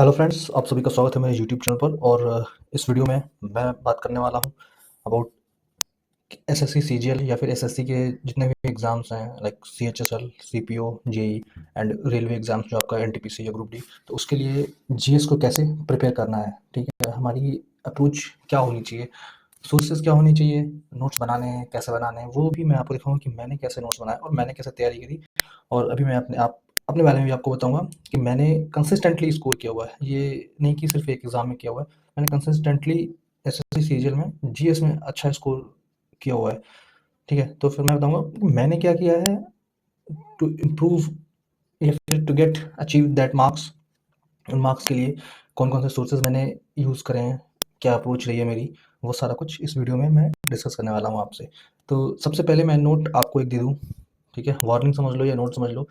Hello friends, आप सभी का स्वागत है मेरे यूट्यूब चैनल पर। और इस वीडियो में मैं बात करने वाला हूँ अबाउट एसएससी सीजीएल या फिर एसएससी के जितने भी एग्ज़ाम्स हैं, like CHSL, CPO, JE and railway exams जो आपका एनटीपीसी या ग्रुप डी। तो उसके लिए जीएस को कैसे प्रिपेयर करना है, ठीक है, हमारी अप्रोच क्या होनी चाहिए, सोर्सेज क्या होनी चाहिए, नोट्स बनाने हैं कैसे बनाने हैं, वो भी मैं आपको दिखाऊंगा कि मैंने कैसे नोट्स बनाए और मैंने कैसे तैयारी करी। और अभी मैं अपने बारे में भी आपको बताऊंगा कि मैंने कंसिस्टेंटली स्कोर किया हुआ है, ये नहीं कि सिर्फ एक एग्ज़ाम में किया हुआ है। मैंने कंसिस्टेंटली एसएससी सीजीएल में जीएस में अच्छा स्कोर किया हुआ है, ठीक है। तो फिर मैं बताऊंगा कि मैंने क्या किया है टू इम्प्रूव या फिर to get achieve that marks. उन मार्क्स के लिए कौन कौन से सोर्सेज मैंने यूज़ करे हैं, क्या अप्रोच रही है मेरी, वो सारा कुछ इस वीडियो में मैं डिस्कस करने वाला हूँ आपसे। तो सबसे पहले मैं नोट आपको एक दे दूँ, ठीक है, वार्निंग समझ लो या नोट समझ लो।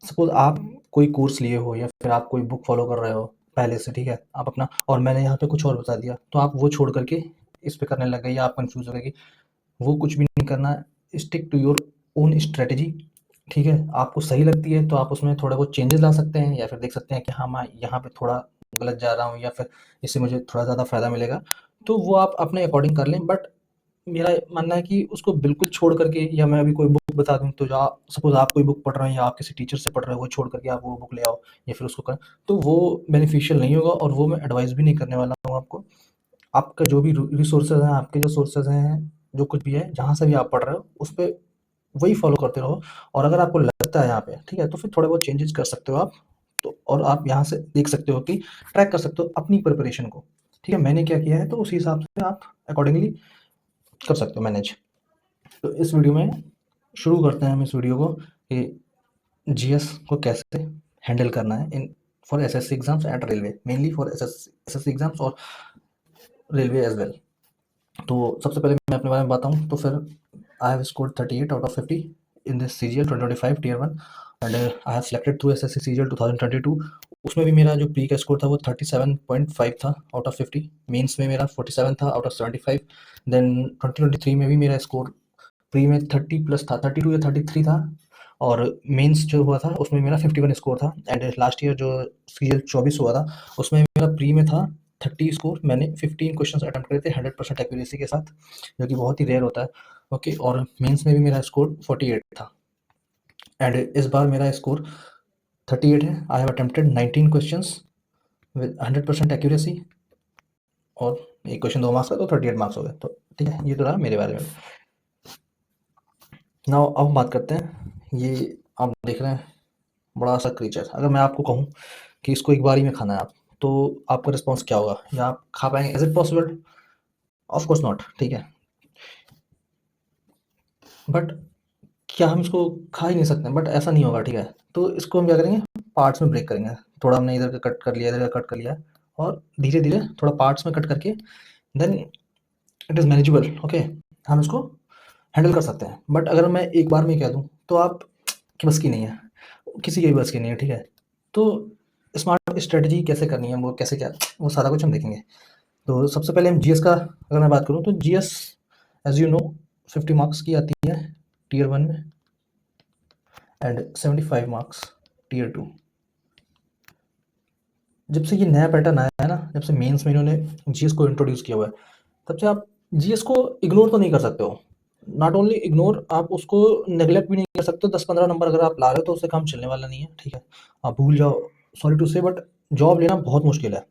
सपोज आप कोई कोर्स लिए हो या फिर आप कोई बुक फॉलो कर रहे हो पहले से, ठीक है, आप अपना, और मैंने यहाँ पे कुछ और बता दिया तो आप वो छोड़ करके इस पे करने लग गए या आप कंफ्यूज हो गए कि वो कुछ भी नहीं करना है। Stick to your own strategy, ठीक है। आपको सही लगती है तो आप उसमें थोड़ा बहुत चेंजेस ला सकते हैं या फिर देख सकते हैं कि हाँ, मैं यहाँ पे थोड़ा गलत जा रहा हूँ या फिर इससे मुझे थोड़ा ज़्यादा फ़ायदा मिलेगा, तो वो आप अपने अकॉर्डिंग कर लें। बट मेरा मानना है कि उसको बिल्कुल छोड़ करके, या मैं अभी कोई बुक बता दूँ तो जो आप सपोज़ आप कोई बुक पढ़ रहे हैं या आप किसी टीचर से पढ़ रहे हो, वो छोड़ करके आप वो बुक ले आओ या फिर उसको करें, तो वो बेनिफिशियल नहीं होगा और वो मैं एडवाइस भी नहीं करने वाला हूँ आपको। आपका जो भी रिसोर्सेज हैं, आपके जो सोर्सेज हैं, जो कुछ भी है, जहाँ से भी आप पढ़ रहे हो उस पे वही फॉलो करते रहो। और अगर आपको लगता है यहाँ पे ठीक है, तो फिर थोड़े बहुत चेंजेस कर सकते हो आप। तो और आप यहाँ से देख सकते हो कि ट्रैक कर सकते हो अपनी प्रिपरेशन को, ठीक है, मैंने क्या किया है, तो उसी हिसाब से आप अकॉर्डिंगली कर सकते हो मैनेज। तो इस वीडियो में शुरू करते हैं हम इस वीडियो को कि जीएस को कैसे हैंडल करना है in for SSC exams and railway, mainly for SSC exams और रेलवे एज वेल। तो सबसे पहले मैं अपने बारे में बताऊँ तो फिर I have scored 38 out of 50 in this CGL 2025 tier 1 and I have selected through SSC CGL 2022। उसमें भी मेरा जो प्री का स्कोर था वो 37.5 था आउट ऑफ 50। मेंस में मेरा 47 था आउट ऑफ 75। देन 2023 में भी मेरा स्कोर प्री में 30 प्लस था, 32 या 33 था, और मेंस जो हुआ था उसमें मेरा 51 स्कोर था। एंड लास्ट ईयर जो सीजीएल 24 हुआ था उसमें मेरा प्री में था 30 स्कोर। मैंने 15 क्वेश्चंस अटेम्प्ट करे थे 100% एक्यूरेसी के साथ, जो कि बहुत ही रेयर होता है, ओके। और मेंस में भी मेरा स्कोर 48 था। एंड इस बार मेरा स्कोर 38 है। I have attempted 19 questions with 100% accuracy, और एक क्वेश्चन 2 मार्क्स का, तो 38 मार्क्स हो गए। तो ठीक है, ये तो रहा मेरे बारे में। नाउ अब हम बात करते हैं, ये आप देख रहे हैं बड़ा सा क्रीचर, अगर मैं आपको कहूँ कि इसको एक बारी में खाना है आप, तो आपका रिस्पॉन्स क्या होगा, या आप खा पाएंगे? Is it possible? Of course not, ठीक है। बट क्या हम इसको खा ही नहीं सकते? बट ऐसा नहीं होगा, ठीक है। तो इसको हम क्या करेंगे, पार्ट्स में ब्रेक करेंगे। थोड़ा हमने इधर का कट कर लिया, इधर का कट कर लिया, और धीरे धीरे थोड़ा पार्ट्स में कट करके then it is manageable, okay. हम इसको हैंडल कर सकते हैं। बट अगर मैं एक बार में कह दूँ तो आप की बस की नहीं है, किसी की भी बस की नहीं है, ठीक है। तो स्मार्ट स्ट्रेटजी कैसे करनी है, वो कैसे, क्या, वो सारा कुछ हम देखेंगे। तो सबसे पहले हम जीएस का अगर मैं बात करूँ तो GS as you know 50 marks की आती है टियर 1 में एंड 75 मार्क्स टियर 2। जब से ये नया पैटर्न आया है ना, जब से मेंस में इन्होंने जीएस को इंट्रोड्यूस किया हुआ है, तब से आप जीएस को इग्नोर तो नहीं कर सकते हो। नॉट ओनली इग्नोर, आप उसको नेग्लेक्ट भी नहीं कर सकते हो। 10-15 नंबर अगर आप ला रहे हो तो उससे काम चलने वाला नहीं है, ठीक है। आप भूल जाओ, सॉरी टू से, बट जॉब लेना बहुत मुश्किल है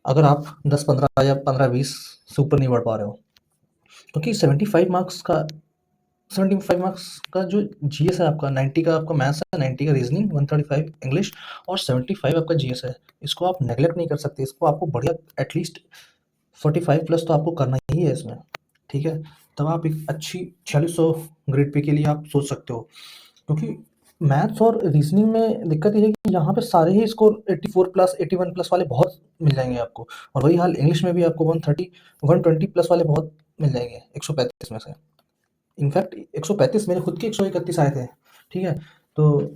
अगर आप 10-15 या 15-20 से ऊपर नहीं बढ़ पा रहे हो। क्योंकि 75 मार्क्स का जो जीएस है आपका, 90 का आपका मैथ्स है, 90 का रीजनिंग, 135 इंग्लिश और 75 आपका जीएस है। इसको आप नेग्लेक्ट नहीं कर सकते, इसको आपको बढ़िया एटलीस्ट 45 प्लस तो आपको करना ही है इसमें, ठीक है। तब आप एक अच्छी 4600 ग्रेड पे के लिए आप सोच सकते हो। क्योंकि मैथ्स और रीजनिंग में दिक्कत ये है कि यहाँ पे सारे ही स्कोर 84 प्लस 81 प्लस वाले बहुत मिल जाएंगे आपको, और वही हाल इंग्लिश में भी आपको 130 120 प्लस वाले बहुत मिल जाएंगे 135 में से। इनफैक्ट 135 मेरे खुद के 131 आए थे, ठीक है। तो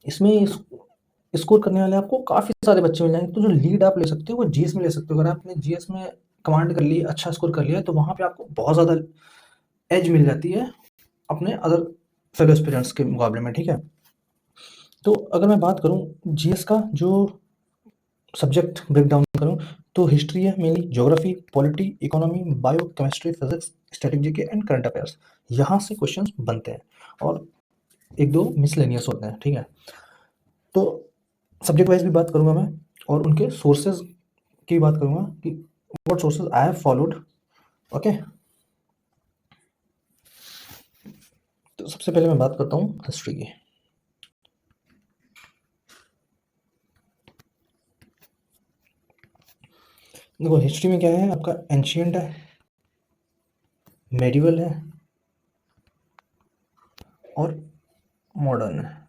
इसमें स्कोर करने वाले आपको काफ़ी सारे बच्चे मिल जाएंगे। तो जो लीड आप ले सकते हो वो जीएस में ले सकते हो। अगर आपने जीएस में कमांड कर ली, अच्छा स्कोर कर लिया, तो वहाँ पे आपको बहुत ज़्यादा एज मिल जाती है अपने अदर फेलो एस्पिरेंट्स के मुकाबले में, ठीक है। तो अगर मैं बात करूँ जीएस का जो सब्जेक्ट ब्रेक डाउन करूँ तो हिस्ट्री है mainly, geography, polity, economy, bio chemistry, physics, strategy के एंड करंट अफेयर्स, यहाँ से क्वेश्चंस बनते हैं और एक दो मिसलेनियस होते हैं, ठीक है। तो सब्जेक्ट वाइज भी बात करूंगा मैं और उनके सोर्सेज की बात करूंगा कि what sources I have followed. Okay, तो सबसे पहले मैं बात करता हूँ हिस्ट्री की। देखो हिस्ट्री में क्या है, आपका एंशियंट है, मेडिवल है और मॉडर्न है।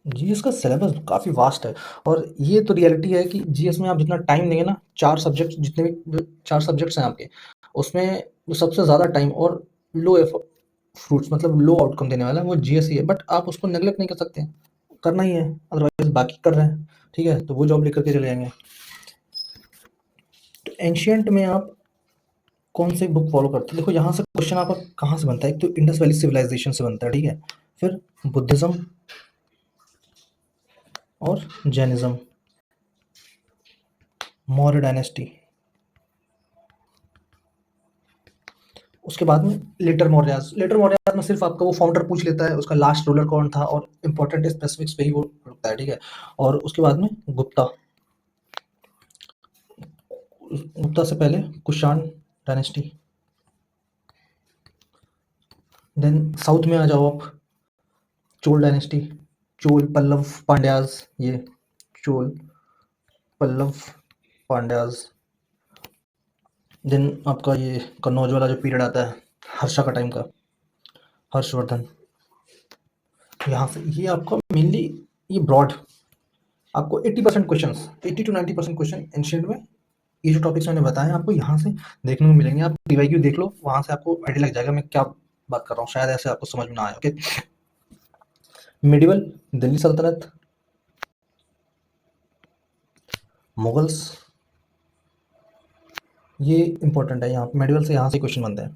जीएस का सिलेबस काफ़ी वास्ट है और ये तो रियलिटी है कि जीएस में आप जितना टाइम देंगे ना, चार सब्जेक्ट जितने भी जो चार सब्जेक्ट्स हैं आपके, उसमें जो सबसे ज़्यादा टाइम और लो फ्रूट्स मतलब लो आउटकम देने वाला है वो जीएस ही है। बट आप उसको नेग्लेक्ट नहीं कर सकते, करना ही है, अदरवाइज बाकी कर रहे हैं, ठीक है, तो वो जॉब लेकर के चले जाएंगे। तो एंशियंट में आप कौन सी बुक फॉलो करते हैं? देखो यहाँ से क्वेश्चन आपका कहाँ से बनता है, एक तो इंडस वैली सिविलाइजेशन से बनता है, ठीक है, फिर बुद्धिज्म और जैनिज्म, मौर्य डायनेस्टी, उसके बाद में लेटर मौर्यास में सिर्फ आपका वो फाउंडर पूछ लेता है, उसका लास्ट रूलर कौन था और इंपॉर्टेंट स्पेसिफिक्स पे ही वो रुकता है, ठीक है। और उसके बाद में गुप्ता, गुप्ता से पहले कुषाण डायनेस्टी। देन साउथ में आ जाओ आप, चोल डायनेस्टी, चोल पल्लव पांड्याज, ये चोल पल्लव पांड्याज। देन आपका ये कन्नौज वाला जो पीरियड आता है हर्षा का टाइम का, हर्षवर्धन। यहाँ से ये आपका मेनली ये ब्रॉड आपको 80% क्वेश्चन, 80 to 90% क्वेश्चन एंशियंट में ये जो टॉपिक्स मैंने बताए आपको यहाँ से देखने को मिलेंगे। आप रिवाइव देख लो, वहां से आपको आइडिया लग जाएगा मैं क्या बात कर रहा हूँ, शायद ऐसे आपको समझ में ना आए। ओके, मिडिवल, दिल्ली सल्तनत, मुगल्स, ये इंपॉर्टेंट है। यहाँ मेडिवल से यहाँ से क्वेश्चन बनते हैं।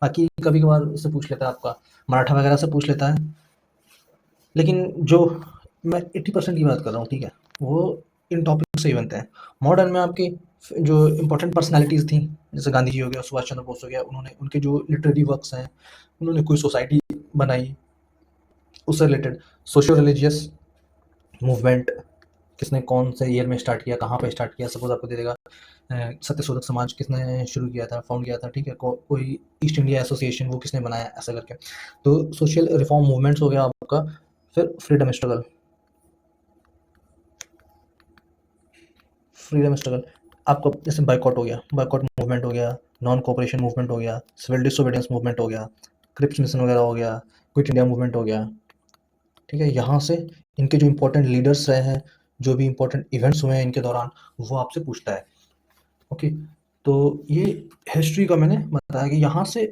बाकी कभी कभार उससे पूछ लेता है आपका, मराठा वगैरह से पूछ लेता है, लेकिन जो मैं 80% की बात कर रहा हूँ, ठीक है, वो इन टॉपिक से ही बनते हैं। मॉडर्न में आपकी जो इम्पोर्टेंट पर्सनालिटीज़ थी, जैसे गांधी जी हो गया, सुभाष चंद्र बोस हो गया, उन्होंने उनके जो लिटरेरी वर्क्स हैं, उन्होंने कोई सोसाइटी बनाई, उससे रिलेटेड सोशियो रिलीजियस मूवमेंट किसने कौन से ईयर में स्टार्ट किया, कहाँ पे स्टार्ट किया, सपोज आपको दे देगा सत्यशोधक समाज किसने शुरू किया था, फाउंड किया था, ठीक है, कोई ईस्ट इंडिया एसोसिएशन वो किसने बनाया, ऐसा करके। तो सोशल रिफॉर्म मूवमेंट्स हो गया आपका। फिर फ्रीडम स्ट्रगल, फ्रीडम स्ट्रगल आपका जैसे बाइकॉट हो गया, बाइकॉट मूवमेंट हो गया, नॉन कोऑपरेशन मूवमेंट हो गया, सिविल डिसोबीडियंस मूवमेंट हो गया, क्रिप्स मिशन वगैरह हो गया, क्विट इंडिया मूवमेंट हो गया, ठीक है। यहाँ से इनके जो इंपॉर्टेंट लीडर्स रहे हैं, जो भी इंपॉर्टेंट इवेंट्स हुए हैं इनके दौरान, वो आपसे पूछता है। ओके, तो ये हिस्ट्री का मैंने बताया कि यहाँ से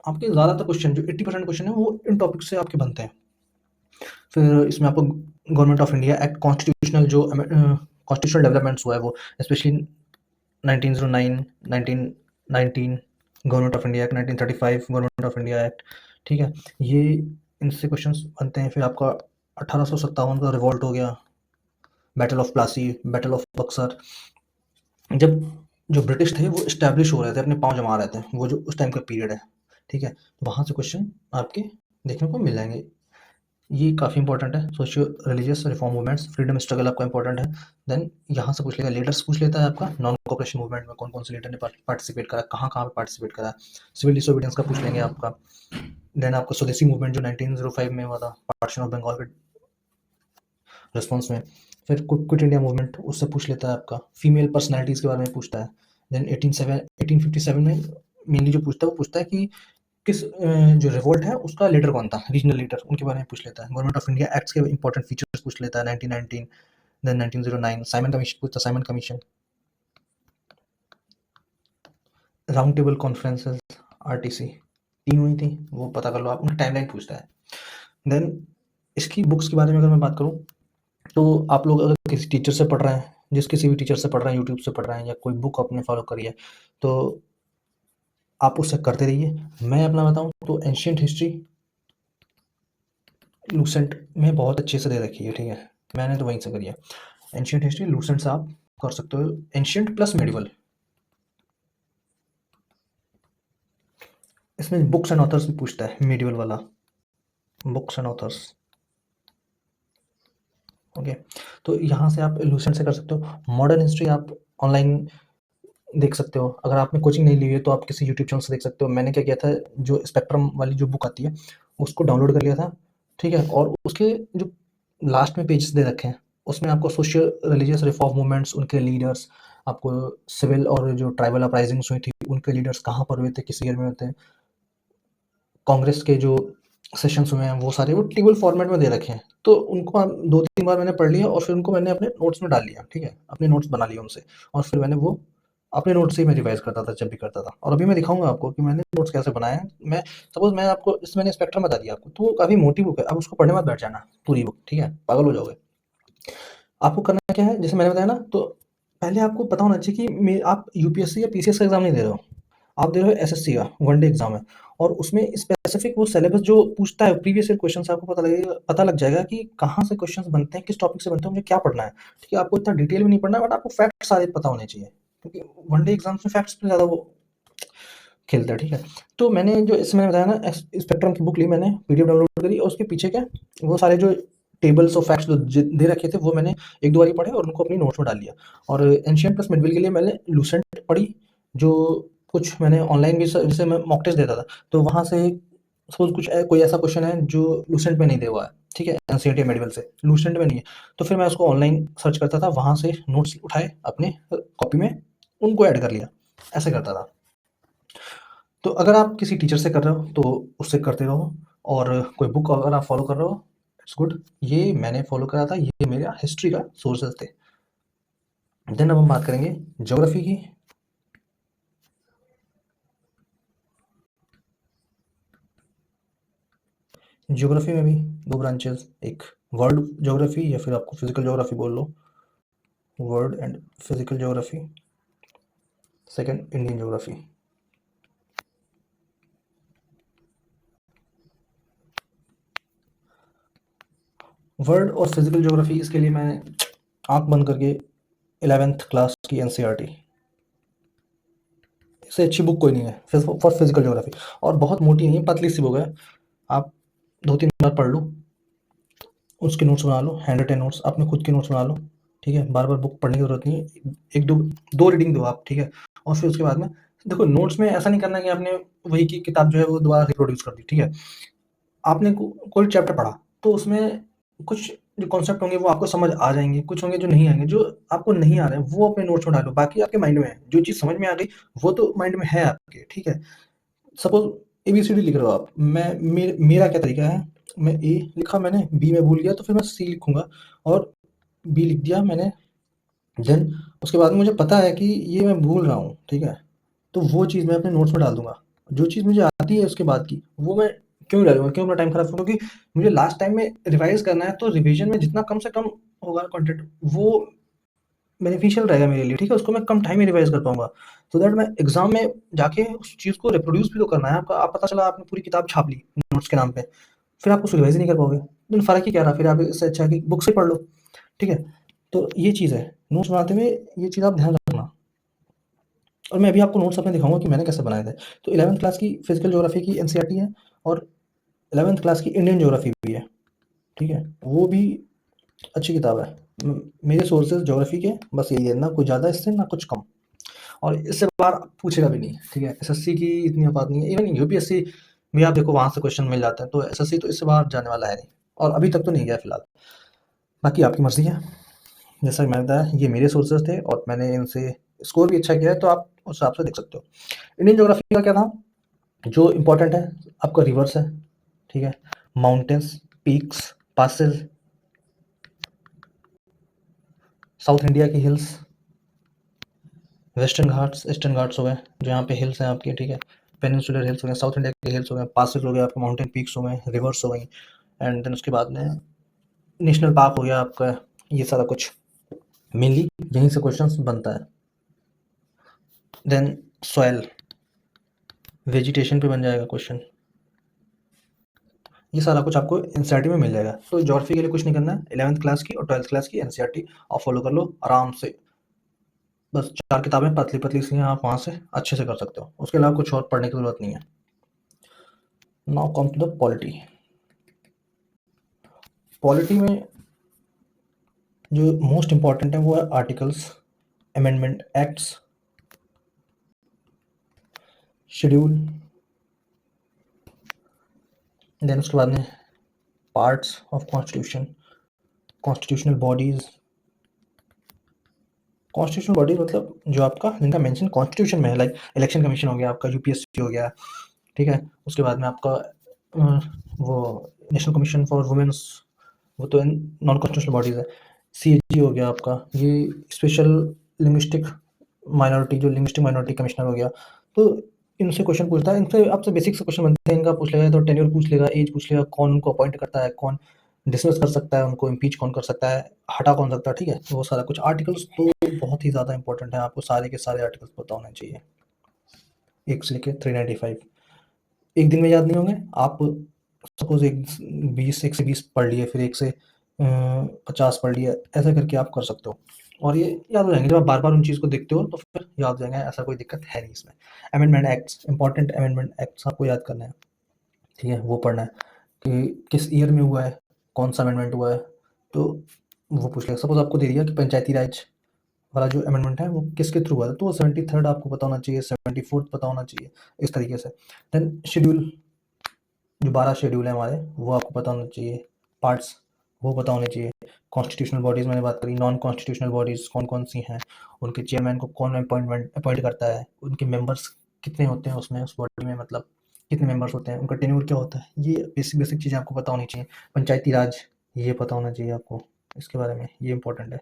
आपके ज़्यादातर क्वेश्चन जो 80% क्वेश्चन है वो इन टॉपिक से आपके बनते हैं। फिर इसमें आपको government of India act, constitutional जो कॉन्स्टिट्यूशनल डेवलपमेंट्स हुआ है वो, specially 1909, 1919 government of India act, 1935 government of India act, ठीक है, ये इनसे क्वेश्चंस बनते हैं। फिर आपका 1857 का रिवॉल्ट हो गया, battle of Plassey, battle of Buxar, जब जो ब्रिटिश थे वो इस्टेब्लिश हो रहे थे, अपने पाँव जमा रहे थे, वो जो उस टाइम का पीरियड है, ठीक है, वहाँ से क्वेश्चन आपके देखने को मिल जाएंगे। ये काफ़ी इंपॉर्टेंट है। Socio religious reform movements, freedom struggle आपका इंपॉर्टेंट है। देन यहाँ से पूछ लेगा, लीडर्स पूछ लेता है आपका, नॉन कोऑपरेशन मूवमेंट में कौन कौन से लीडर ने पार्टिसिपेट करा, कहाँ कहाँ पे पार्टिसिपेट करा, सिविल डिसोबीडियंस का पूछ लेंगे आपका। देन आपका स्वदेशी मूवमेंट जो 1905 में हुआ था, पार्टीशन ऑफ बंगाल के रिस्पॉन्स में। फिर क्विट इंडिया मूवमेंट, उससे पूछ लेता है आपका। फीमेल पर्सनैलिटीज़ के बारे में पूछता है। देन 1857 में मेनली जो पूछता है वो पूछता है कि किस जो रिवोल्ट है उसका लीडर कौन था, रीजनल लीडर, उनके बारे में पूछ लेता है। गवर्नमेंट ऑफ इंडिया एक्ट्स के इंपॉर्टेंट फीचर्स पूछ लेता है, 1919। देन 1909 साइमन कमीशन पूछता है, Simon commission. Round table conferences, RTC, तीन हुई थी, वो पता कर लो आप, उनका टाइमलाइन पूछता है। देन इसकी बुक्स के बारे में अगर मैं बात करूँ, तो आप लोग अगर किसी टीचर से पढ़ रहे हैं, जिस किसी भी टीचर से पढ़ रहे हैं, यूट्यूब से पढ़ रहे हैं, या कोई बुक आपने फॉलो करी है, तो आप उससे करते रहिए। मैं अपना बताऊं तो एंशियंट हिस्ट्री लूसेंट में बहुत अच्छे से दे रखी है, ठीक है, मैंने तो वहीं से करी है। एंशियंट हिस्ट्री लूसेंट से आप कर सकते हो, एंशियंट प्लस मेडिवल। इसमें बुक्स एंड ऑथर्स भी पूछता है मेडिवल वाला, बुक्स एंड ऑथर्स। ओके, तो यहाँ से आप लूसेंट से कर सकते हो। मॉडर्न हिस्ट्री आप ऑनलाइन देख सकते हो, अगर आपने कोचिंग नहीं ली हुई है तो आप किसी यूट्यूब चैनल से देख सकते हो। मैंने क्या किया था, जो स्पेक्ट्रम वाली जो बुक आती है उसको डाउनलोड कर लिया था, ठीक है, और उसके जो लास्ट में पेजेस दे रखे हैं उसमें आपको सोशल रिलीजियस रिफॉर्म मूवमेंट्स, उनके लीडर्स, आपको सिविल और जो ट्राइबल अपराइजिंग्स हुई थी उनके लीडर्स कहाँ पर हुए थे, किस ईयर में हुए थे, कांग्रेस के जो सेशंस हुए हैं वो सारे वो टेबल फॉर्मेट में दे रखे हैं। तो उनको आप 2-3 बार मैंने पढ़ लिया और फिर उनको मैंने अपने नोट्स में डाल लिया, ठीक है, अपने नोट्स बना लिए उनसे, और फिर मैंने वो अपने नोट्स से ही मैं रिवाइज करता था जब भी करता था। और अभी मैं दिखाऊंगा आपको कि मैंने नोट्स कैसे बनाए हैं। मैं सपोज मैं आपको इस मैंने स्पेक्ट्रम बता दिया आपको, तो वो काफ़ी मोटी बुक है, अब उसको पढ़ने मत बैठ जाना पूरी बुक, ठीक है, पागल हो जाओगे। आपको करना क्या है, जैसे मैंने बताया ना, तो पहले आपको पता होना चाहिए कि आप यूपीएससी या पीसीएस का एग्जाम नहीं दे रहे हो, आप दे रहे हो एसएससी का वनडे एग्जाम है। और उसमें स्पेसिफिक वो सिलेबस जो पूछता है प्रीवियस ईयर क्वेश्चन से आपको पता लग जाएगा कि कहाँ से क्वेश्चंस बनते हैं, किस टॉपिक से बनते हैं, मुझे क्या पढ़ना है। ठीक है, आपको इतना डिटेल में नहीं पढ़ना है, बट आपको फैक्ट सारे पता होने चाहिए, क्योंकि वनडे एग्जाम्स में फैक्ट्स पे ज़्यादा वो खेलता है, ठीक है। तो मैंने जो इसमें मैंने बताया ना, स्पेक्ट्रम की बुक ली मैंने, पीडीएफ डाउनलोड करी, और उसके पीछे क्या वो सारे जो टेबल्स और फैक्ट्स जो दे रखे थे वो मैंने एक दो बारी पढ़े और उनको अपनी नोट्स में डाल लिया। और एंशियंट प्लस मिडविल के लिए मैंने लूसेंट पढ़ी, जो कुछ मैंने ऑनलाइन भी जैसे मैं मॉक टेस्ट देता था, तो वहाँ से सपोज कुछ कोई ऐसा क्वेश्चन है जो लूसेंट में नहीं दिया हुआ है, ठीक है, एनसीईआरटी मेडिवल से लूसेंट में नहीं है, तो फिर मैं उसको ऑनलाइन सर्च करता था, वहाँ से नोट्स उठाए अपने कॉपी में, उनको ऐड कर लिया, ऐसे करता था। तो अगर आप किसी टीचर से कर रहे हो तो उससे करते रहो, और कोई बुक अगर आप फॉलो कर रहे हो इट्स गुड। ये मैंने फॉलो करा था, ये मेरा हिस्ट्री का सोर्सेज थे। देन अब हम बात करेंगे ज्योग्राफी की। ज्योग्राफी में भी दो ब्रांचेस, एक वर्ल्ड ज्योग्राफी या फिर आपको फिजिकल ज्योग्राफी बोल लो, world and physical geography. Second Indian geography. World और फिजिकल ज्योग्राफी, इसके लिए मैंने आंख बंद करके 11th क्लास की एनसीईआरटी, इससे अच्छी बुक कोई नहीं है फॉर फिजिकल ज्योग्राफी। और बहुत मोटी नहीं है, पतली सी बुक है, आप 2-3 बार पढ़ लो, उसके नोट्स बना लो, हैंड रिटन नोट्स, अपने खुद के नोट्स बना लो, ठीक है, बार बार बुक पढ़ने की जरूरत नहीं है, एक दो दो रीडिंग दो आप, ठीक है। और फिर उसके बाद में देखो, नोट्स में ऐसा नहीं करना कि आपने वही की किताब जो है वो दोबारा रिप्रोड्यूस कर दी, ठीक है। आपने कोई चैप्टर पढ़ा तो उसमें कुछ जो कॉन्सेप्ट होंगे वो आपको समझ आ जाएंगे, कुछ होंगे जो नहीं आएंगे, जो आपको नहीं आ रहे हैं वो अपने नोट्स में डालो, बाकी आपके माइंड में है, जो चीज़ समझ में आ गई वो तो माइंड में है आपके, ठीक है। सपोज एबीसीडी लिख रहे हो आप, मेरा क्या तरीका है, मैं ए लिखा, मैंने बी में भूल गया तो फिर मैं सी लिखूंगा, और बी लिख दिया मैंने, देन उसके बाद मुझे पता है कि ये मैं भूल रहा हूँ, ठीक है, तो वो चीज़ मैं अपने नोट्स में डाल दूंगा। जो चीज़ मुझे आती है उसके बाद की वो मैं क्यों डालूंगा, क्यों अपना टाइम खराब करूँ, क्योंकि मुझे लास्ट टाइम में रिवाइज करना है, तो रिवीजन में जितना कम से कम होगा कंटेंट वो बेनिफिशियल रहेगा मेरे लिए, ठीक है, उसको मैं कम टाइम में रिवाइज कर पाऊंगा, सो दैट मैं एग्जाम में जाके उस चीज़ को रिप्रोड्यूस भी तो करना है आपका। आप पता चला आपने पूरी किताब छाप ली नोट्स के नाम पे, फिर आप उसको रिवाइज ही नहीं कर पाओगे, तो फ़र्क ही क्या रहा, फिर आप इससे अच्छा है कि बुक से पढ़ लो, ठीक है। तो ये चीज़ है, नोट्स बनाते हुए ये चीज़ आप ध्यान रखना। और मैं अभी आपको नोट्स अपने दिखाऊंगा कि मैंने कैसे बनाए थे। तो 11th क्लास की फिजिकल ज्योग्राफी की एनसीईआरटी है, और 11th क्लास की इंडियन ज्योग्राफी भी है, ठीक है, वो भी अच्छी किताब है। मेरे सोर्सेज ज्योग्राफी के बस यही है, ना कुछ ज़्यादा इससे ना कुछ कम, और इससे बार पूछेगा भी नहीं, ठीक है। एसएससी की इतनी औकात नहीं है, इवन यूपीएससी भी आप देखो वहाँ से क्वेश्चन मिल जाते हैं, तो एसएससी तो इससे बाहर जाने वाला है नहीं, और अभी तक तो नहीं गया फिलहाल। बाकी आपकी मर्जी है, जैसा कि मैंने बताया ये मेरे सोर्सेज थे और मैंने इनसे स्कोर भी अच्छा किया है, तो आप उस हिसाब से देख सकते हो। इंडियन ज्योग्राफी का क्या था, जो इम्पोर्टेंट है आपका रिवर्स है, ठीक है, mountains, peaks, passes, south India की hills, Western Ghats, Eastern Ghats हो गए जो यहाँ पे हिल्स हैं आपकी, ठीक है, पेनिनसुलर हिल्स हो गए, साउथ इंडिया के हिल्स हो गए, पासेस हो गए आपके, माउंटेन पीक्स हो गए, रिवर्स हो गई, एंड देन उसके बाद में नेशनल पार्क हो गया आपका, ये सारा कुछ मेनली यहीं से क्वेश्चंस बनता है। देन सॉयल, वेजिटेशन पे बन जाएगा क्वेश्चन, ये सारा कुछ आपको एनसीईआरटी में मिल जाएगा। तो ज्योग्राफी के लिए कुछ नहीं करना है, 11th क्लास की और 12th क्लास की एनसीईआरटी आप फॉलो कर लो आराम से। बस 4 किताबें पतली-पतली सी हैं, आप वहाँ से अच्छे से कर सकते हो। उसके अलावा कुछ और पढ़ने की ज़रूरत नहीं है। Now come to the polity. Polity में जो मोस्ट इम्पोर्टेंट है वो है articles, amendment acts, schedule, then उसके बाद में parts of constitution, constitutional bodies. Constitutional bodies मतलब जो आपका जिनका मेंशन कॉन्स्टिट्यूशन में है, लाइक इलेक्शन कमीशन हो गया आपका, यूपीएससी हो गया, ठीक है? उसके बाद में आपका वो नेशनल कमीशन फॉर वुमेन्स, वो तो नॉन कॉन्स्टिट्यूशनल बॉडीज़ है। सीएजी हो गया आपका, ये स्पेशल लिंग्विस्टिक माइनॉरिटी, जो लिंग्विस्टिक माइनॉरिटी कमिश्नर हो गया। तो इनसे क्वेश्चन पूछता है, इनसे आपसे बेसिक से क्वेश्चन बनते हैं, इनका पूछ लेगा, तो टेन्योर पूछ लेगा, एज पूछ लेगा, कौन उनको अपॉइंट करता है, कौन डिसमिस कर सकता है उनको, इम्पीच कौन कर सकता है, हटा कौन सकता है, ठीक है? तो वो सारा कुछ आर्टिकल्स तो बहुत ही ज़्यादा इंपॉर्टेंट है, आपको सारे के सारे आर्टिकल्स पता होने चाहिए, 1 से लेके 395। एक दिन में याद नहीं होंगे आप। सपोज एक 1 से 20 पढ़ लिए, फिर 1 से 50 पढ़ लिए, ऐसा करके आप कर सकते हो और ये याद हो जाएंगे। जब आप बार बार उन चीज़ को देखते हो तो फिर याद हो जाएंगे, ऐसा कोई दिक्कत है नहीं इसमें। Amendment acts, important amendment acts आपको याद करना है, ठीक है? वो पढ़ना है कि किस ईयर में हुआ है, कौन सा अमेंडमेंट हुआ है, तो वो पूछ लेगा। सपोज आपको दे दिया कि पंचायती राज वाला जो अमेंडमेंट है वो किसके थ्रू हुआ है, तो वो 73rd आपको पता होना चाहिए, 74th पता होना चाहिए, इस तरीके से। देन शेड्यूल, जो 12 शेड्यूल है हमारे, वो आपको पता होना चाहिए। पार्ट्स वो पता होने चाहिए। कॉन्स्टिट्यूशनल बॉडीज़ मैंने बात करी, नॉन कॉन्स्टिट्यूशनल बॉडीज़ कौन-कौन सी हैं, उनके चेयरमैन को कौन अपॉइंट करता है, उनके मेंबर्स कितने होते हैं उसमें, उस बॉडी में, मतलब कितने मेंबर्स होते हैं, उनका टेन्योर क्या होता है, ये बेसिक चीज़ें आपको पता होनी चाहिए। पंचायती राज, ये पता होना चाहिए आपको इसके बारे में, ये इंपॉर्टेंट है।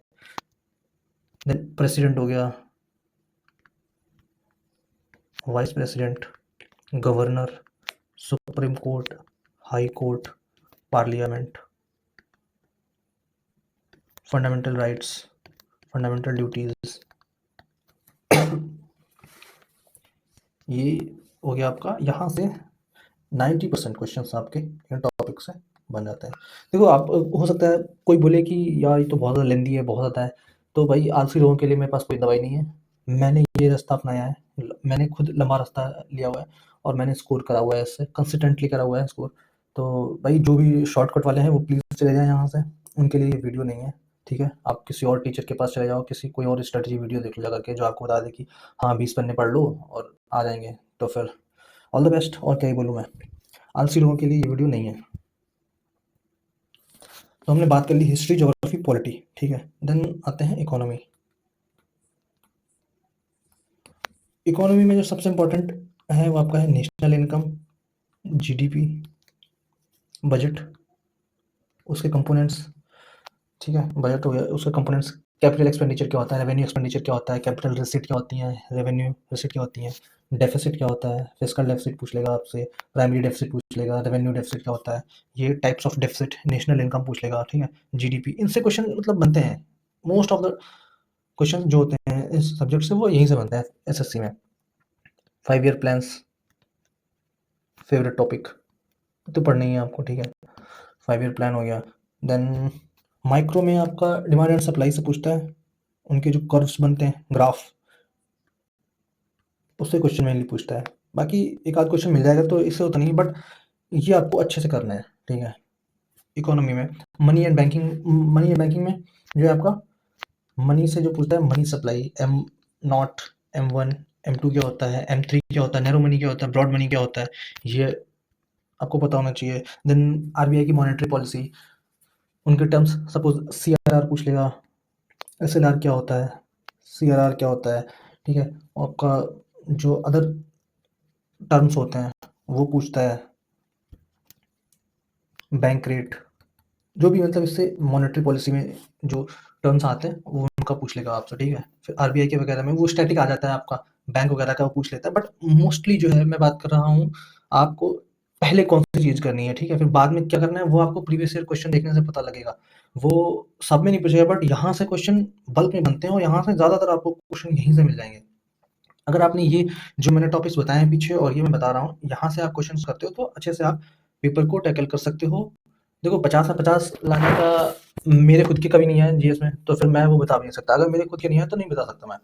देन प्रेसिडेंट हो गया, vice president, governor, supreme court, high court, parliament, fundamental rights, fundamental duties. ये हो गया आपका। यहाँ से 90% क्वेश्चंस आपके इन टॉपिक से बन जाते हैं। देखो, आप हो सकता है कोई बोले कि यार ये तो बहुत ज़्यादा लेंदी है, बहुत ज़्यादा है, तो भाई आलसी लोगों के लिए मेरे पास कोई दवाई नहीं है। मैंने ये रास्ता अपनाया है, मैंने खुद लंबा रास्ता लिया हुआ है और मैंने स्कोर करा हुआ है, इससे कंसिस्टेंटली करा हुआ है स्कोर। तो भाई जो भी शॉर्टकट वाले हैं वो प्लीज़ चले जाएँ यहाँ से, उनके लिए ये वीडियो नहीं है, ठीक है? आप किसी और टीचर के पास चले जाओ, किसी कोई और स्ट्रेटजी वीडियो देख लो जा करके, जो आपको बता दे कि हाँ 20 पन्ने पढ़ लो और आ जाएँगे, तो फिर ऑल द बेस्ट। और क्या ही बोलूँ मैं, आलसी लोगों के लिए ये वीडियो नहीं है। तो हमने बात कर ली हिस्ट्री, ज्योग्राफी, पॉलिटी, ठीक है? देन आते हैं इकोनॉमी। इकोनॉमी में जो सबसे इम्पोर्टेंट है वो आपका है नेशनल इनकम, जीडीपी, बजट, उसके कंपोनेंट्स, ठीक है? बजट हो गया, उसके कंपोनेंट्स, कैपिटल एक्सपेंडिचर क्या होता है, रेवेन्यू एक्सपेंडिचर क्या होता है, कैपिटल रिसीट क्या होती हैं, रेवेन्यू रिसीट क्या होती हैं, डेफिसिट क्या होता है, फिस्कल डेफिसिट पूछ लेगा आपसे, प्राइमरी डेफिसिट पूछ लेगा, रेवेन्यू डेफिसिट क्या होता है, ये types of deficit, national income पूछ लेगा, ठीक है? जीडीपी, इनसे क्वेश्चन मतलब बनते हैं। मोस्ट ऑफ द क्वेश्चन जो होते हैं इस सब्जेक्ट से वो यहीं से बनते हैं एसएससी में। 5 ईयर प्लान्स, फेवरेट टॉपिक, तो पढ़ना ही है आपको, ठीक है? 5 ईयर प्लान हो गया। देन माइक्रो में आपका डिमांड एंड सप्लाई से पूछता है, उनके जो कर्व्स बनते हैं, ग्राफ, उससे क्वेश्चन मेनली पूछता है। बाकी एक आध क्वेश्चन मिल जाएगा तो इससे होता नहीं, बट ये आपको अच्छे से करना है, ठीक है? इकोनॉमी में मनी एंड बैंकिंग में जो है आपका मनी से जो पूछता है, money supply, am not, M1, M2 क्या होता है, M3 क्या होता है, नैरो मनी क्या होता है, ब्रॉड मनी क्या होता है, ये आपको पता होना चाहिए। देन आरबीआई की मॉनेटरी पॉलिसी, उनके टर्म्स, सपोज सीआरआर पूछ लेगा, एसएलआर क्या होता है, सीआरआर क्या होता है, ठीक है? और आपका जो अदर टर्म्स होते हैं वो पूछता है, बैंक रेट, जो भी मतलब इससे मॉनेटरी पॉलिसी में जो टर्म्स आते हैं वो उनका पूछ लेगा आपसे, ठीक है? फिर आरबीआई के वगैरह में वो स्टैटिक आ जाता है आपका, बैंक वगैरह का वो पूछ लेता है, बट मोस्टली जो है मैं बात कर रहा हूँ, आपको पहले कौन सी चीज़ करनी है, ठीक है? फिर बाद में क्या करना है वो आपको प्रीवियस ईयर क्वेश्चन देखने से पता लगेगा। वो सब में नहीं पूछेगा, बट यहाँ से क्वेश्चन बल्क में बनते हैं और यहाँ से ज़्यादातर आपको क्वेश्चन यहीं से मिल जाएँगे। अगर आपने ये जो मैंने टॉपिक्स बताए हैं पीछे और ये मैं बता रहा हूँ, यहाँ से आप क्वेश्चंस करते हो तो अच्छे से आप पेपर को टैकल कर सकते हो। देखो 50 में 50 लाने का मेरे खुद के कभी नहीं आया जीएस में, तो फिर मैं वो बता भी नहीं सकता। अगर मेरे खुद के नहीं आया तो नहीं बता सकता मैं।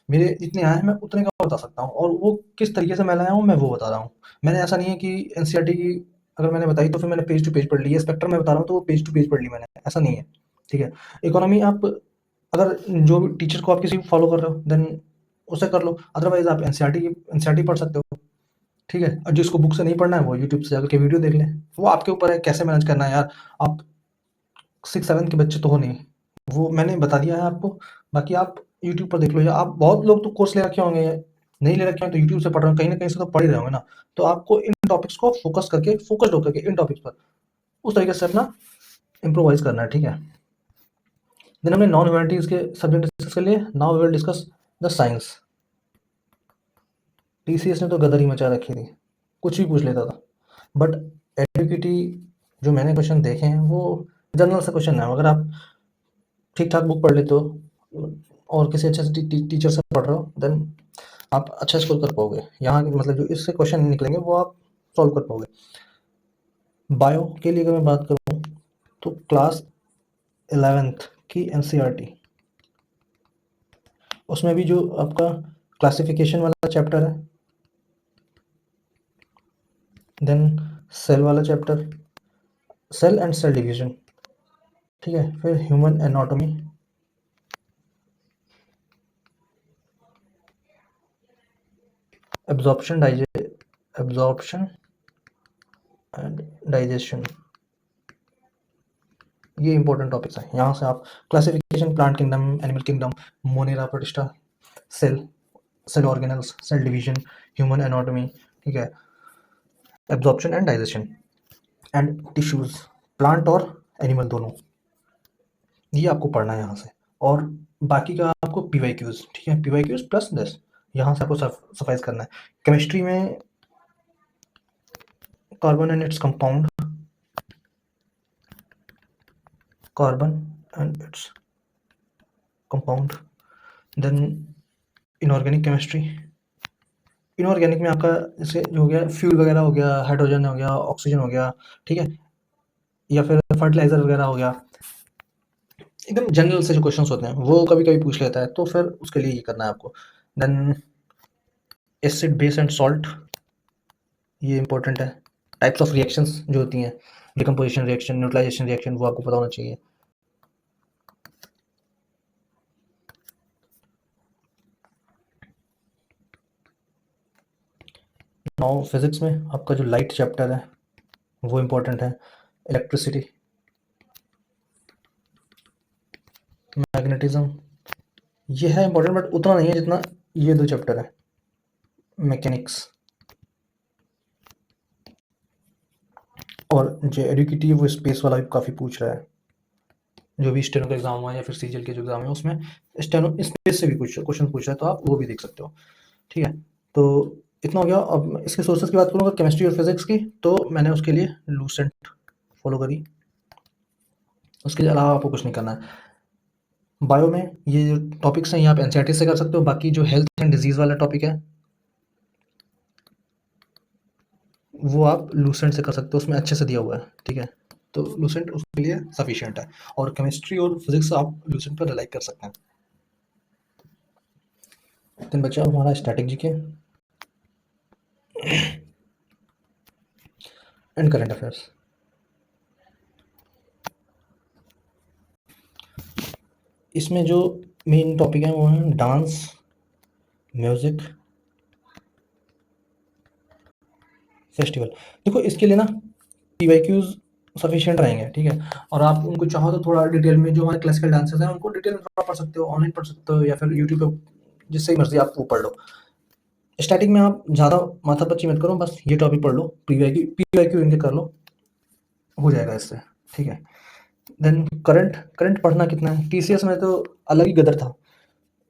मेरे जितने आए हैं मैं उतने का बता सकता हूँ, और वो किस तरीके से मैं लाया हूँ मैं वो बता रहा हूँ। मैंने ऐसा नहीं है कि एनसीईआरटी की अगर मैंने बताई तो फिर मैंने पेज टू पेज पढ़ ली है, स्पेक्ट्रम मैं बता रहा हूँ तो वो पेज टू पेज पढ़ ली मैंने, ऐसा नहीं है। ठीक है? इकोनॉमी आप अगर जो भी टीचर को आप किसी को फॉलो कर रहे हो देन उसे कर लो, अदरवाइज़ आप एनसीईआरटी पढ़ सकते हो। ठीक है? और जिसको बुक से नहीं पढ़ना है वो यूट्यूब से जाकर के वीडियो देख लें। वो आपके ऊपर है कैसे मैनेज करना है यार। आप 6-7 के बच्चे तो हो नहीं, वो मैंने बता दिया है आपको। बाकी आप यूट्यूब पर देख लो, या आप बहुत लोग तो कोर्स ले रखे होंगे, नहीं ले रखे हैं तो यूट्यूब से पढ़ रहे हो, कहीं न कहीं से तो पढ़ ही रहे होंगे ना। तो आपको इन टॉपिक्स को फ़ोकस्ड होकर के इन टॉपिक्स पर उस तरीके से अपना इम्प्रोवाइज़ करना है, ठीक है? देन हमने नॉन ह्यूमैनिटीज़ के सब्जेक्ट डिस्कस कर लिए, now we will discuss the science. TCS ने तो गदर ही मचा रखी थी, कुछ भी पूछ लेता था। बट एडुकेटी जो मैंने क्वेश्चन देखे हैं वो जनरल से क्वेश्चन है, अगर आप ठीक-ठाक बुक पढ़ लेते हो और किसी अच्छे से टीचर से पढ़ रहे हो देन आप अच्छा स्कोर कर पाओगे। यहाँ मतलब जो इससे क्वेश्चन निकलेंगे वो आप सॉल्व कर पाओगे। बायो के लिए अगर मैं बात करूँ तो क्लास 11th की एनसीईआरटी, उसमें भी जो आपका क्लासिफिकेशन वाला चैप्टर है, देन सेल वाला chapter, cell and cell division, ठीक है? फिर human anatomy, absorption and digestion, ये इंपॉर्टेंट टॉपिक्स हैं। यहाँ से आप classification, plant kingdom, animal kingdom, Monera, Protista, cell organelles, cell division, human anatomy, ठीक है? Absorption and digestion and tissues, plant और एनिमल दोनों, ये आपको पढ़ना है यहाँ से। और बाकी का आपको पीवाईक्यूज, ठीक है? पीवाईक्यूज प्लस दिस, यहाँ से आपको सफाइज करना है। केमिस्ट्री में carbon and its compound, carbon and its compound, then inorganic chemistry. Inorganic में आपका जैसे जो हो गया फ्यूल वगैरह हो गया, हाइड्रोजन हो गया, ऑक्सीजन हो गया, ठीक है? या फिर फर्टिलाइजर वगैरह हो गया। एकदम जनरल से जो क्वेश्चंस होते हैं वो कभी-कभी पूछ लेता है, तो फिर उसके लिए ये करना है आपको। Then acid, base and salt, ये इंपॉर्टेंट है। टाइप्स ऑफ रिएक्शंस जो होती हैं, डिकम्पोजिशन रिएक्शन, न्यूट्रलाइजेशन रिएक्शन, वो आपको पता होना चाहिए। नाउ फिजिक्स में आपका जो लाइट चैप्टर है वो इंपॉर्टेंट है। इलेक्ट्रिसिटी, मैग्नेटिज्म, ये है इंपॉर्टेंट बट उतना नहीं है जितना ये दो चैप्टर है। मैकेनिक्स, और जो एडुकेटी है वो स्पेस वाला भी काफ़ी पूछ रहा है। जो भी स्टेनो का एग्जाम हुआ या फिर सीजीएल के जो एग्जाम है उसमें स्टेनो स्पेस से भी कुछ क्वेश्चन पूछ रहा है, तो आप वो भी देख सकते हो। ठीक है? तो इतना हो गया। अब इसके सोर्सेज की बात करूँगा केमिस्ट्री और फिजिक्स की, तो मैंने उसके लिए लूसेंट फॉलो करी। उसके अलावा आपको कुछ नहीं करना है। बायो में ये जो टॉपिक्स हैं ये आप एनसीईआरटी से कर सकते हो। बाकी जो हेल्थ एंड डिजीज़ वाला टॉपिक है वो आप लूसेंट से कर सकते हो, उसमें अच्छे से दिया हुआ है। ठीक है? तो लूसेंट उसके लिए सफिशिएंट है, और केमिस्ट्री और फिजिक्स आप लूसेंट पर रिलाई कर सकते हैं। देन बचा हमारा static GK and current affairs. इसमें जो मेन टॉपिक हैं वो हैं डांस, म्यूज़िक, फेस्टिवल। देखो इसके लिए ना पीवाईक्यूज सफिशिएंट रहेंगे, ठीक है? और आप उनको चाहो तो थोड़ा डिटेल में जो हमारे क्लासिकल डांसर्स हैं उनको डिटेल में थोड़ा पढ़ सकते हो, ऑनलाइन पढ़ सकते हो, या फिर यूट्यूब पे जिससे मर्जी आप वो पढ़ लो। स्टार्टिंग में आप ज़्यादा माथापच्ची मत करो, बस ये टॉपिक पढ़ लो, पीवाईक्यू इनके कर लो, हो जाएगा इससे। ठीक है? देन करंट करंट पढ़ना कितना है, टीसीएस में तो अलग ही गदर था,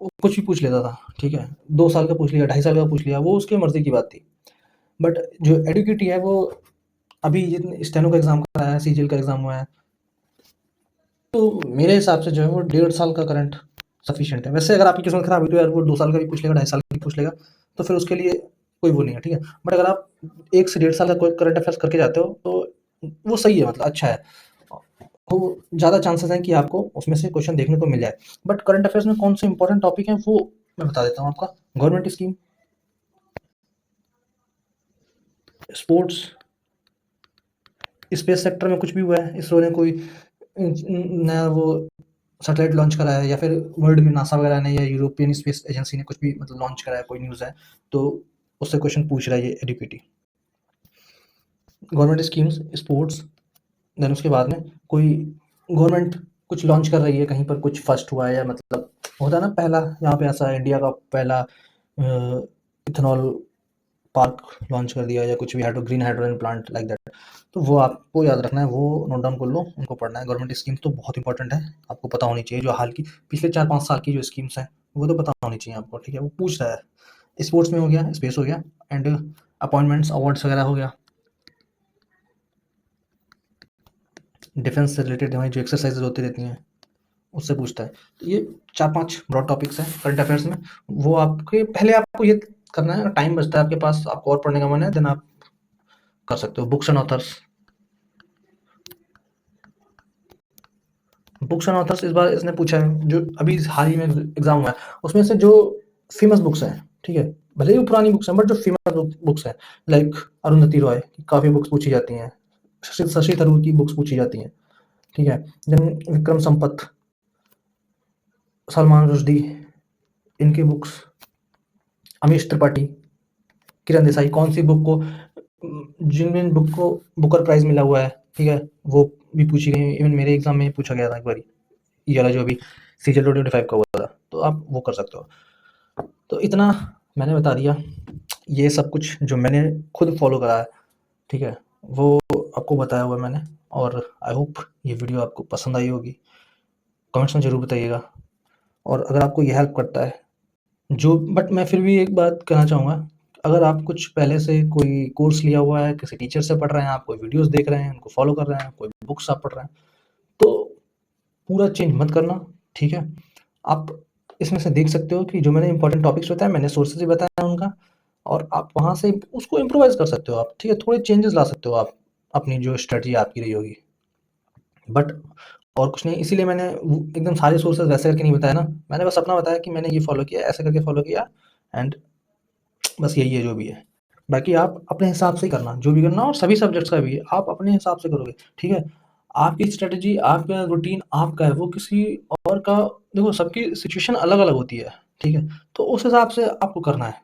वो कुछ भी पूछ लेता था। ठीक है? 2 साल का पूछ लिया, 2.5 साल का पूछ लिया, वो उसकी मर्जी की बात थी। बट जो एडुकेटी है वो अभी जितने स्टेनो का एग्जाम कराया है, सीजीएल का एग्जाम हुआ है, तो मेरे हिसाब से जो है वो 1.5 साल का करंट सफिशिएंट है। वैसे अगर आपकी किस्मत खराब हुई तो यार वो 2 साल का भी पूछ लेगा, 2.5 साल का भी पूछ लेगा, तो फिर उसके लिए कोई वो नहीं है। ठीक है? बट अगर आप 1 से 1.5 साल का कोई करंट अफेयर्स करके जाते हो तो वो सही है, मतलब अच्छा है। तो ज़्यादा चांसेस हैं कि आपको उसमें से क्वेश्चन देखने को मिल जाए। बट करंट अफेयर्स में कौन से इंपॉर्टेंट टॉपिक हैं वो मैं बता देता हूँ आपका। Government scheme, sports, space sector में कुछ भी हुआ है, इसरो ने कोई नया वो सैटेलाइट लॉन्च करा है, या फिर वर्ल्ड में नासा वगैरह ने या यूरोपियन स्पेस एजेंसी ने कुछ भी मतलब लॉन्च करा है, कोई न्यूज़ है, तो उससे क्वेश्चन पूछ रहा है ये एडुकेटी। गवर्नमेंट स्कीम्स, स्पोर्ट्स, देन उसके बाद में कोई गवर्नमेंट कुछ लॉन्च कर रही है, कहीं पर कुछ फर्स्ट हुआ है, या मतलब होता है ना पहला, यहाँ पे ऐसा इंडिया का पहला इथेनॉल पार्क लॉन्च कर दिया, या कुछ भी green hydrogen plant like that. तो वो आपको याद रखना है, वो नोट डाउन कर लो, उनको पढ़ना है। गवर्नमेंट स्कीम तो बहुत इंपॉर्टेंट है, आपको पता होनी चाहिए। जो हाल की पिछले 4-5 साल की जो स्कीम्स हैं वो तो पता होनी चाहिए आपको, ठीक है। वो पूछ रहा है, स्पोर्ट्स में हो गया, स्पेस हो गया, एंड अपॉइंटमेंट्स अवार्ड्स वगैरह हो गया। डिफेंस से रिलेटेड हमारी जो एक्सरसाइजेज होती रहती हैं उससे पूछता है। तो ये 4-5 ब्रॉड टॉपिक्स हैं करंट अफेयर्स में। वो आपके पहले आपको ये करना है, टाइम बचता है आपके पास, आपको और पढ़ने का मन है, देन आप कर सकते हो। Books and authors, books and authors इस बार इसने पूछा है, जो अभी हाल ही में एग्जाम हुआ है, उसमें से जो फेमस बुक्स हैं, ठीक है, भले ही वो पुरानी बुक्स हैं, बट जो फेमस बुक्स हैं, लाइक अरुंधति रॉय की काफ़ी बुक्स पूछी जाती हैं, शशि थरूर की बुक्स पूछी जाती हैं, ठीक है। देन विक्रम संपत, सलमान रुश्दी, इनकी बुक्स, अमीश त्रिपाठी, किरण देसाई, कौन सी बुक को जिन जिन बुक को बुकर प्राइज मिला हुआ है, ठीक है, वो भी पूछी गई। इवन मेरे एग्जाम में पूछा गया था एक बार, ये वाला जो अभी सीजल 2025 का हुआ था, तो आप वो कर सकते हो। तो इतना मैंने बता दिया, ये सब कुछ जो मैंने खुद फॉलो करा है, ठीक है, वो आपको बताया हुआ है मैंने। और आई होप ये वीडियो आपको पसंद आई होगी, कमेंट्स में ज़रूर बताइएगा। और अगर आपको ये हेल्प करता है जो, बट मैं फिर भी एक बात कहना चाहूँगा, अगर आप कुछ पहले से कोई कोर्स लिया हुआ है, किसी टीचर से पढ़ रहे हैं, आप कोई वीडियोज़ देख रहे हैं, उनको फॉलो कर रहे हैं, कोई बुक्स आप पढ़ रहे हैं, तो पूरा चेंज मत करना, ठीक है। आप इसमें से देख सकते हो कि जो मैंने इंपॉर्टेंट टॉपिक्स बताए, मैंने सोर्सेज़ भी बताया उनका, और आप वहाँ से उसको इम्प्रोवाइज़ कर सकते हो आप, ठीक है, थोड़े चेंजेस ला सकते हो आप, अपनी जो स्ट्रैटेजी आपकी रही होगी। बट और कुछ नहीं, इसीलिए मैंने एकदम सारे सोर्सेज़ वैसे करके नहीं बताया ना, मैंने बस अपना बताया कि मैंने ये फॉलो किया, ऐसे करके फॉलो किया, एंड बस यही है जो भी है। बाकी आप अपने हिसाब से ही करना, जो भी करना, और सभी सब्जेक्ट्स का भी आप अपने हिसाब से करोगे, ठीक है। आपकी स्ट्रैटेजी, आपका रूटीन आपका है, वो किसी और का, देखो सबकी सिचुएशन अलग-अलग होती है, ठीक है? तो उस हिसाब से आपको करना है।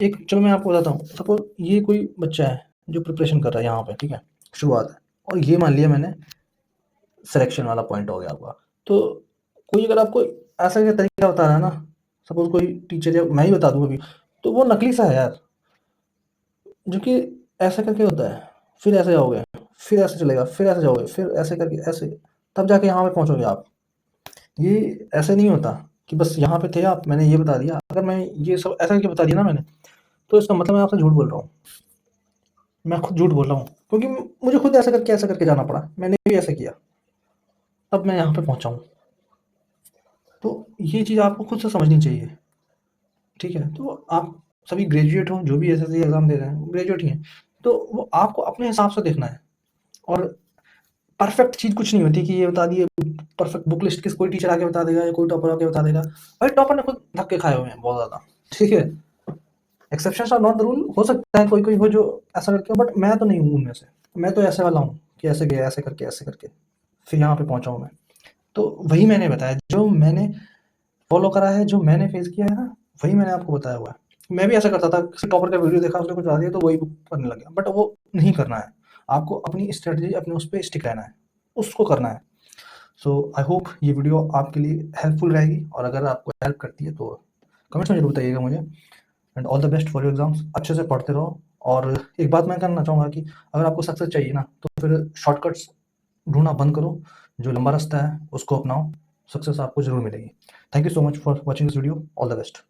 एक चलो मैं आपको बताता हूँ, सपोज़ ये कोई बच्चा है जो प्रिपरेशन कर रहा है यहाँ पे, ठीक है? शुरुआत है, और ये मान लिया मैंने सिलेक्शन वाला पॉइंट हो गया आपका। तो कोई अगर आपको ऐसा का तरीका बता रहा है ना, सपोज़ कोई टीचर, या मैं ही बता दूँ अभी, तो वो नकली सा है यार। जो कि ऐसे करके होता है, फिर ऐसे जाओगे, फिर ऐसे चलेगा, फिर ऐसे जाओगे, फिर ऐसे करके ऐसे, तब जाके यहाँ पे पहुँचोगे आप। ये ऐसे नहीं होता कि बस यहाँ पे थे आप, मैंने ये बता दिया। अगर मैं ये सब ऐसा करके बता दिया ना मैंने, तो इसका मतलब मैं आपसे झूठ बोल रहा हूँ। मैं खुद झूठ बोल रहा हूँ, क्योंकि मुझे खुद ऐसा करके जाना पड़ा। मैंने भी ऐसे किया, तब मैं यहाँ पे पहुँचा हूँ। तो ये चीज़ आपको खुद से समझनी चाहिए, ठीक है? तो आप सभी ग्रेजुएट हो, जो भी एसएससी एग्ज़ाम दे रहे हैं, ग्रेजुएट ही हैं। तो वो आपको अपने हिसाब से देखना है, और परफेक्ट चीज़ कुछ नहीं होती कि ये बता दिए, परफेक्ट बुक लिस्ट किस कोई टीचर आके बता देगा, या कोई टॉपर आके बता देगा। भाई टॉपर ने खुद धक्के खाए हुए हैं बहुत ज़्यादा, ठीक है? Exceptions are not the rule. हो सकता है कोई-कोई हो जो ऐसा करके हो, बट मैं तो नहीं हूँ उनमें से। मैं तो ऐसे वाला हूँ कि ऐसे गया, ऐसे करके फिर यहाँ पे पहुँचा हूँ मैं। तो वही मैंने बताया, जो मैंने फॉलो करा है, जो मैंने फेस किया है ना, वही मैंने आपको बताया हुआ है। मैं भी ऐसा करता था, किसी टॉपर का वीडियो देखा, उसने कुछ बता दिया, तो वही करने लग गया। बट वो नहीं करना है, आपको अपनी स्ट्रैटेजी, अपने उस पे स्टिक रहना है, उसको करना है। सो आई होप ये वीडियो आपके लिए हेल्पफुल रहेगी, और अगर आपको हेल्प करती है तो कमेंट्स में ज़रूर बताइएगा मुझे। And all the best for your exams, अच्छे से पढ़ते रहो। और एक बात मैं कहना चाहूँगा कि अगर आपको सक्सेस चाहिए ना, तो फिर शॉर्टकट्स ढूँढना बंद करो, जो लंबा रास्ता है उसको अपनाओ, सक्सेस आपको ज़रूर मिलेगी। Thank you so much for watching this video, all the best.